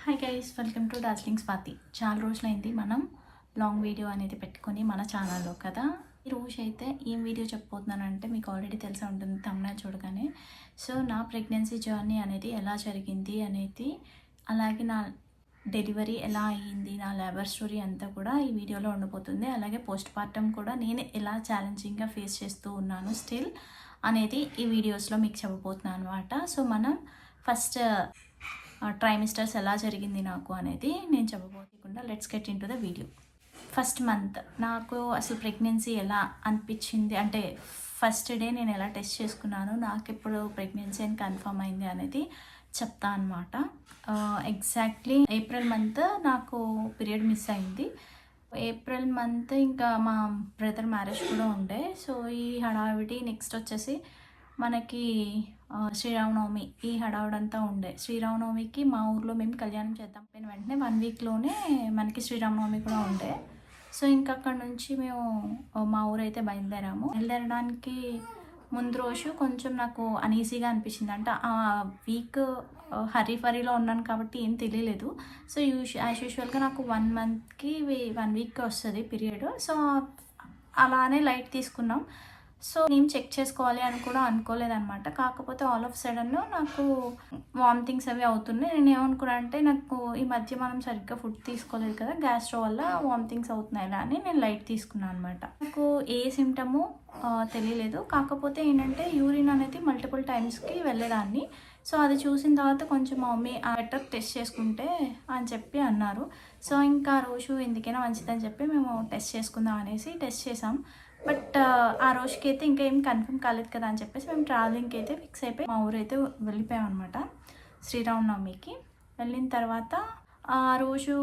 Hi guys, welcome to Darjeeling Swathi. చాలా రోజులైంది మనం లాంగ్ వీడియో అనేది పెట్టుకొని మన ఛానల్లో కదా. ఈ రోజు అయితే ఏం వీడియో చెప్పబోతున్నానంటే మీకు ఆల్రెడీ తెలిసే ఉంటుంది thumbnail చూడగానే. సో నా ప్రెగ్నెన్సీ జర్నీ అనేది ఎలా జరిగింది అనేది, అలాగే నా డెలివరీ ఎలా అయ్యింది, నా లేబర్ స్టోరీ అంతా కూడా ఈ వీడియోలో ఉండబోతుంది. అలాగే పోస్ట్ పార్టమ్ కూడా నేను ఎలా ఛాలెంజింగ్గా ఫేస్ చేస్తూ ఉన్నాను స్టిల్ అనేది ఈ వీడియోస్లో మీకు చెప్పబోతున్నాను అనమాట. సో మనం ఫస్ట్ ట్రైమిస్టర్స్ ఎలా జరిగింది నాకు అనేది నేను చెప్పబోకుండా let's get in to the video. First month నాకు అసలు ప్రెగ్నెన్సీ ఎలా అనిపించింది అంటే ఫస్ట్ డే నేను ఎలా టెస్ట్ చేసుకున్నాను, నాకు ఇప్పుడు ప్రెగ్నెన్సీ అని కన్ఫర్మ్ అయింది అనేది చెప్తా అనమాట. ఎగ్జాక్ట్లీ ఏప్రిల్ మంత్ నాకు పీరియడ్ మిస్ అయింది. ఏప్రిల్ మంత్ ఇంకా మా బ్రదర్ మ్యారేజ్ కూడా ఉండే. సో ఈ హడావిడి నెక్స్ట్ వచ్చేసి మనకి శ్రీరామనవమి, ఈ హడావుడంతా ఉండే. శ్రీరామనవమికి మా ఊర్లో మేము కళ్యాణం చేద్దాం పోయిన వెంటనే 1 వీక్లోనే మనకి శ్రీరామనవమి కూడా ఉండే. సో ఇంకా అక్కడ నుంచి మేము మా ఊరైతే బయలుదేరడానికి ముందు రోజు కొంచెం నాకు అనీజీగా అనిపించింది. అంటే ఆ వీక్ హరీలో ఉన్నాను కాబట్టి ఏం తెలియలేదు. సో యాజ్ యూజువల్గా నాకు 1 మంత్కి 1 వీక్కి వస్తుంది పీరియడ్. సో అలానే లైట్ తీసుకున్నాం. సో నేను చెక్ చేసుకోవాలి అని కూడా అనుకోలేదన్నమాట. కాకపోతే ఆల్ ఆఫ్ సడన్ నాకు వామిటింగ్స్ అవి అవుతున్నాయి. నేను ఏమనుకున్నా అంటే నాకు ఈ మధ్య మనం సరిగ్గా ఫుడ్ తీసుకోలేదు కదా, గ్యాస్ట్రో వల్ల వామిటింగ్స్ అవుతున్నాయి అని నేను లైట్ తీసుకున్నాను అనమాట. నాకు ఏ సిమ్టము తెలియలేదు. కాకపోతే ఏంటంటే యూరిన్ అనేది మల్టిపుల్ టైమ్స్కి వెళ్ళేదాన్ని. సో అది చూసిన తర్వాత కొంచెం మా మమ్మీ బెటర్ టెస్ట్ చేసుకుంటే అని చెప్పి అన్నారు. సో ఇంకా రోజు ఎందుకైనా మంచిదని చెప్పి మేము టెస్ట్ చేసుకుందాం అనేసి టెస్ట్ చేసాం. బట్ ఆ రోజుకి అయితే ఇంకా ఏం కన్ఫర్మ్ కాలేదు కదా అని చెప్పేసి మేము ట్రావెలింగ్కి అయితే ఫిక్స్ అయిపోయి మా ఊరైతే వెళ్ళిపోయాం అనమాట. శ్రీరామనవమికి వెళ్ళిన తర్వాత ఆ రోజు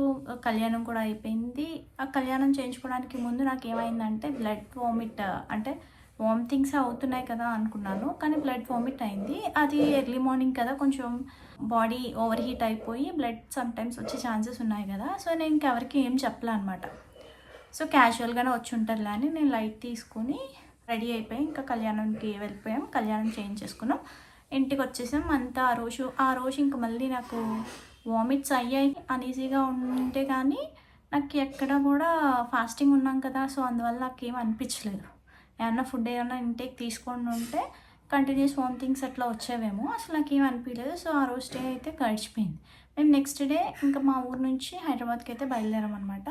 కళ్యాణం కూడా అయిపోయింది. ఆ కళ్యాణం చేయించుకోవడానికి ముందు నాకు ఏమైందంటే బ్లడ్ వామిట్, అంటే వామిటింగ్స్ అవుతున్నాయి కదా అనుకున్నాను, కానీ బ్లడ్ వామిట్ అయింది. అది ఎర్లీ మార్నింగ్ కదా, కొంచెం బాడీ ఓవర్ హీట్ అయిపోయి బ్లడ్ సమ్టైమ్స్ వచ్చే ఛాన్సెస్ ఉన్నాయి కదా. సో నేను ఇంకెవరికి ఏం చెప్పలే అనమాట. సో క్యాజువల్గానే వచ్చి ఉంటారులే అని నేను లైట్ తీసుకుని రెడీ అయిపోయి ఇంకా కళ్యాణంకి వెళ్ళిపోయాం. కళ్యాణం చేయించేసుకున్నాం, ఇంటికి వచ్చేసాం. అంతా ఆ రోజు ఇంకా మళ్ళీ నాకు వామిట్స్ అయ్యాయి. అనీజీగా ఉంటే కానీ నాకు ఎక్కడ కూడా ఫాస్టింగ్ ఉన్నాం కదా, సో అందువల్ల నాకు ఏం అనిపించలేదు. ఏమన్నా ఫుడ్ ఏమన్నా ఇంటేక్ తీసుకొని ఉంటే కంటిన్యూస్ వామిటింగ్స్ అట్లా వచ్చేవేమో, అసలు నాకు ఏం అనిపించలేదు. సో ఆ రోజు డే అయితే గడిచిపోయింది. మేము నెక్స్ట్ డే ఇంకా మా ఊరు నుంచి హైదరాబాద్కి అయితే బయలుదేరాం అనమాట.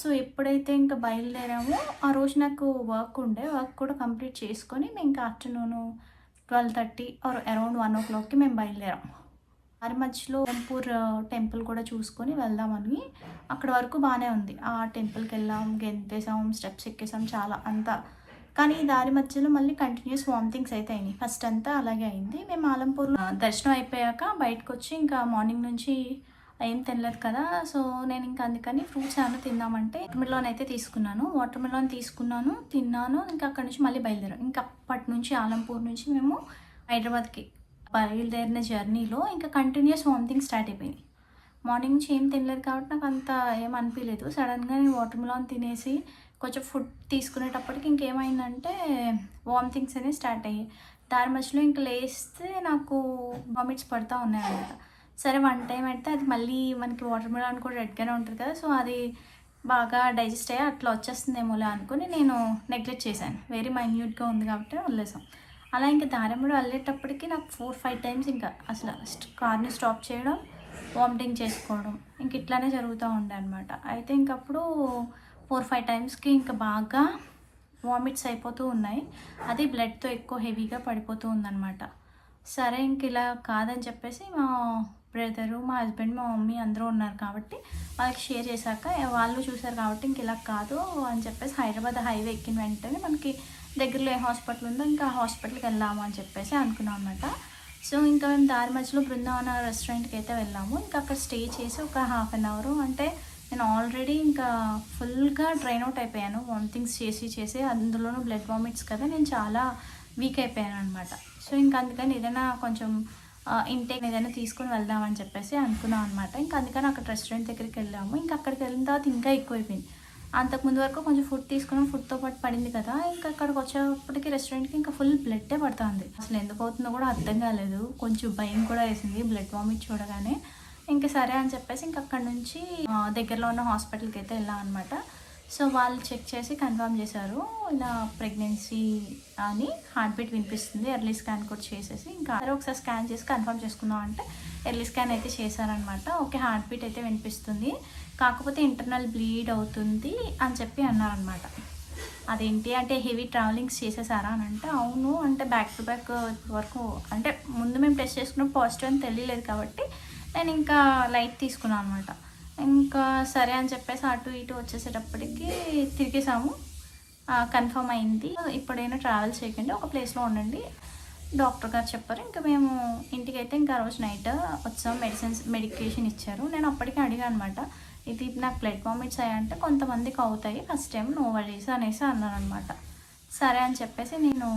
సో ఎప్పుడైతే ఇంకా బయలుదేరామో ఆ రోజు నాకు వర్క్ కూడా కంప్లీట్ చేసుకొని మేము ఇంకా ఆఫ్టర్నూన్ 12:30 ఆర్ అరౌండ్ 1 o'clockకి మేము బయలుదేరాం. వారి మధ్యలో టెంపూర్ టెంపుల్ కూడా చూసుకొని వెళ్దామని. అక్కడ వరకు బాగానే ఉంది. ఆ టెంపుల్కి వెళ్ళాం, గెంతేసాం, స్టెప్స్ ఎక్కేసాం చాలా అంతా. కానీ దారి మధ్యలో మళ్ళీ కంటిన్యూస్ వామిటింగ్స్ అయితే అయినాయి. ఫస్ట్ అంతా అలాగే అయింది. మేము ఆలంపూర్లో దర్శనం అయిపోయాక బయటకు వచ్చి ఇంకా మార్నింగ్ నుంచి ఏం తినలేదు కదా. సో నేను ఇంకా అందుకని ఫ్రూట్స్ ఏమైనా తిందామంటే వాటర్ మిలన్ తీసుకున్నాను, తిన్నాను. ఇంకా అక్కడి నుంచి మళ్ళీ బయలుదేరాం. ఇంకా అప్పటి నుంచి ఆలంపూర్ నుంచి మేము హైదరాబాద్కి బయలుదేరిన జర్నీలో ఇంకా కంటిన్యూస్ వామిటింగ్ స్టార్ట్ అయిపోయింది. మార్నింగ్ నుంచి ఏం తినలేదు కాబట్టి నాకు అంత ఏం అనిపించలేదు. సడన్గా నేను వాటర్ మిలన్ తినేసి కొంచెం ఫుడ్ తీసుకునేటప్పటికి ఇంకేమైందంటే వామిటింగ్స్ అనేవి స్టార్ట్ అయ్యాయి. దారి మధ్యలో ఇంకా లేస్తే నాకు వామిట్స్ పడుతూ ఉన్నాయన్నమాట. సరే 1 టైం అయితే అది మళ్ళీ మనకి వాటర్ మిలన్ కూడా రెడ్గానే ఉంటుంది కదా, సో అది బాగా డైజెస్ట్ అయ్యి అట్లా వచ్చేస్తుందేమోలే అనుకుని నేను నెగ్లెక్ట్ చేశాను. వెరీ మైన్యూట్గా ఉంది కాబట్టి వదిలేసాం. అలా ఇంకా దారిలో వెళ్ళేటప్పటికి నాకు 4-5 టైమ్స్ ఇంకా అసలు కార్ని స్టాప్ చేయడం, వామిటింగ్ చేసుకోవడం, ఇంక ఇట్లానే జరుగుతూ ఉండే అనమాట. అయితే ఇంకప్పుడు 4-5 టైమ్స్కి ఇంకా బాగా వామిట్స్ అయిపోతూ ఉన్నాయి. అది బ్లడ్తో ఎక్కువ హెవీగా పడిపోతూ ఉందన్నమాట. సరే ఇంక ఇలా కాదని చెప్పేసి మా బ్రదరు, మా హస్బెండ్, మా మమ్మీ అందరూ ఉన్నారు కాబట్టి వాళ్ళకి షేర్ చేశాక వాళ్ళు చూసారు కాబట్టి ఇంక ఇలా కాదు అని చెప్పేసి హైదరాబాద్ హైవే ఎక్కిన వెంటనే మనకి దగ్గరలో ఏ హాస్పిటల్ ఉందో ఇంకా హాస్పిటల్కి వెళ్దాము అని చెప్పేసి అనుకున్నాం అనమాట. సో ఇంకా మేము దారి మధ్యలో బృందావన రెస్టారెంట్కి అయితే వెళ్ళాము. ఇంకా అక్కడ స్టే చేసి ఒక 1/2 an hour, అంటే నేను ఆల్రెడీ ఇంకా ఫుల్గా డ్రైన్ అవుట్ అయిపోయాను వామిటింగ్స్ చేసి అందులోనూ బ్లడ్ వామిట్స్ కదా, నేను చాలా వీక్ అయిపోయాను అనమాట. సో ఇంకా అందుకని ఏదైనా కొంచెం ఇంటేక్ ఏదైనా తీసుకొని వెళ్దామని చెప్పేసి అనుకున్నాం అనమాట. ఇంకా అందుకని అక్కడ రెస్టారెంట్ దగ్గరికి వెళ్ళాము. ఇంకా అక్కడికి వెళ్ళిన తర్వాత ఇంకా ఎక్కువైపోయింది. అంతకుముందు వరకు కొంచెం ఫుడ్ తీసుకున్నాం, ఫుడ్తో పాటు పడింది కదా, ఇంకా అక్కడికి వచ్చేప్పటికి రెస్టారెంట్కి ఇంకా ఫుల్ బ్లడ్డే పడుతుంది. అసలు ఎందుకు అవుతుందో కూడా అర్థం కాలేదు. కొంచెం భయం కూడా వేసింది బ్లడ్ వామిట్ చూడగానే. ఇంకా సరే అని చెప్పేసి ఇంక అక్కడ నుంచి దగ్గరలో ఉన్న హాస్పిటల్కి అయితే వెళ్ళాం అనమాట. సో వాళ్ళు చెక్ చేసి కన్ఫర్మ్ చేశారు, ఇలా ప్రెగ్నెన్సీ అని, హార్ట్ బీట్ వినిపిస్తుంది, ఎర్లీ స్కాన్ కూడా చేసేసి ఇంకా ఒకసారి స్కాన్ చేసి కన్ఫర్మ్ చేసుకుందాం అంటే ఎర్లీ స్కాన్ అయితే చేశారనమాట. ఓకే, హార్ట్ బీట్ అయితే వినిపిస్తుంది, కాకపోతే ఇంటర్నల్ బ్లీడ్ అవుతుంది అని చెప్పి అన్నారనమాట. అదేంటి అంటే హెవీ ట్రావెలింగ్స్ చేసేసారా అని అంటే అవును అంటే బ్యాక్ టు బ్యాక్ వరకు అంటే ముందు మేము టెస్ట్ చేసుకున్న పాజిటివ్ అని తెలియలేదు కాబట్టి నేను ఇంకా లైట్ తీసుకున్నాను అనమాట. ఇంకా సరే అని చెప్పేసి అటు ఇటు వచ్చేసేటప్పటికి తిరిగేసాము, కన్ఫర్మ్ అయింది. ఇప్పుడైనా ట్రావెల్ చేయకండి, ఒక ప్లేస్లో ఉండండి డాక్టర్ గారు చెప్పారు. ఇంకా మేము ఇంటికైతే ఇంకా రోజు నైట్ వచ్చాం, మెడికేషన్ ఇచ్చారు. నేను అప్పటికే అడిగాను అనమాట, ఇది నాకు బ్లడ్ వామిట్స్ అయ్యాయంటే కొంతమందికి అవుతాయి, ఫస్ట్ టైం నో వరీస్ అనేసి అన్నాను అనమాట. సరే అని చెప్పేసి నేను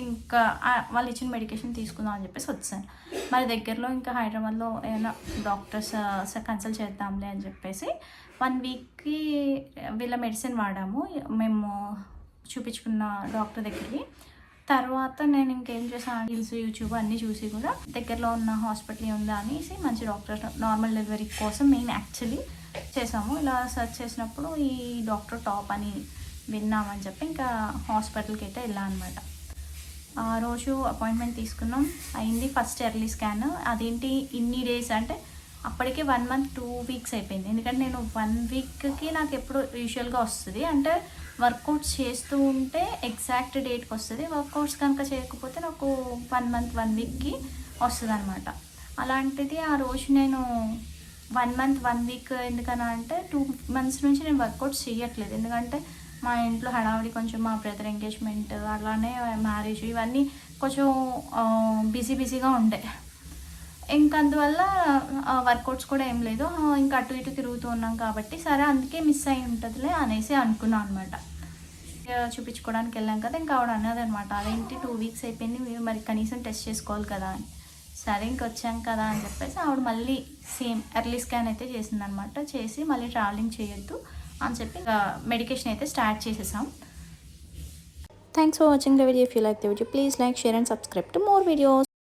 ఇంకా వాళ్ళు ఇచ్చిన మెడికేషన్ తీసుకుందాం అని చెప్పేసి వచ్చాను. మరి దగ్గరలో ఇంకా హైదరాబాద్లో ఏమైనా డాక్టర్స్ కన్సల్ట్ చేద్దాంలే అని చెప్పేసి 1 వీక్కి వీళ్ళ మెడిసిన్ వాడాము మేము చూపించుకున్న డాక్టర్ దగ్గరికి. తర్వాత నేను ఇంకేం చేశాను, రీల్స్ యూట్యూబ్ అన్నీ చూసి కూడా దగ్గరలో ఉన్న హాస్పిటల్ ఉందా అనేసి మంచి డాక్టర్ నార్మల్ డెలివరీ కోసం మెయిన్ యాక్చువల్లీ చేసాము. ఇలా సెర్చ్ చేసినప్పుడు ఈ డాక్టర్ టాప్ అని విన్నామని చెప్పి ఇంకా హాస్పిటల్కి అయితే వెళ్ళాను అనమాట. ఆ రోజు అపాయింట్మెంట్ తీసుకున్నాం, అయింది ఫస్ట్ ఎర్లీ స్కాన్. అదేంటి ఇన్ని డేస్ అంటే అప్పటికే 1 మంత్ 2 వీక్స్ అయిపోయింది. ఎందుకంటే నేను 1 వీక్కి నాకు ఎప్పుడు యూజువల్గా వస్తుంది అంటే వర్కౌట్స్ చేస్తూ ఉంటే ఎగ్జాక్ట్ డేట్కి వస్తుంది, వర్కౌట్స్ కనుక చేయకపోతే నాకు 1 మంత్ 1 వీక్కి వస్తుంది అనమాట. అలాంటిది ఆ రోజు నేను 1 మంత్ 1 వీక్ ఎందుకన్నా అంటే 2 months నుంచి నేను వర్కౌట్స్ చేయట్లేదు. ఎందుకంటే మా ఇంట్లో హడావిడి కొంచెం, మా బ్రదర్ ఎంగేజ్మెంట్ అలానే మ్యారేజ్ ఇవన్నీ కొంచెం బిజీగా ఉండే, ఇంకా అందువల్ల వర్కౌట్స్ కూడా ఏం లేదు. ఇంకా అటు ఇటు తిరుగుతూ ఉన్నాం కాబట్టి సరే అందుకే మిస్ అయి ఉంటుందిలే అనేసి అనుకున్నాను అనమాట. చూపించుకోవడానికి వెళ్ళాం కదా, ఇంకా ఆవిడ అన్నది అనమాట, అదేంటి 2 వీక్స్ అయిపోయింది మీరు మరి కనీసం టెస్ట్ చేసుకోవాలి కదా అని. సరే ఇంక వచ్చాం కదా అని చెప్పేసి ఆవిడ మళ్ళీ సేమ్ ఎర్లీ స్కాన్ అయితే చేసిందనమాట. చేసి మళ్ళీ ట్రావెలింగ్ చేయొద్దు అని చెప్పి మెడికేషన్ అయితే స్టార్ట్ చేసేసాం. Thanks for watching the video. If you like the video please like, share and subscribe to more videos.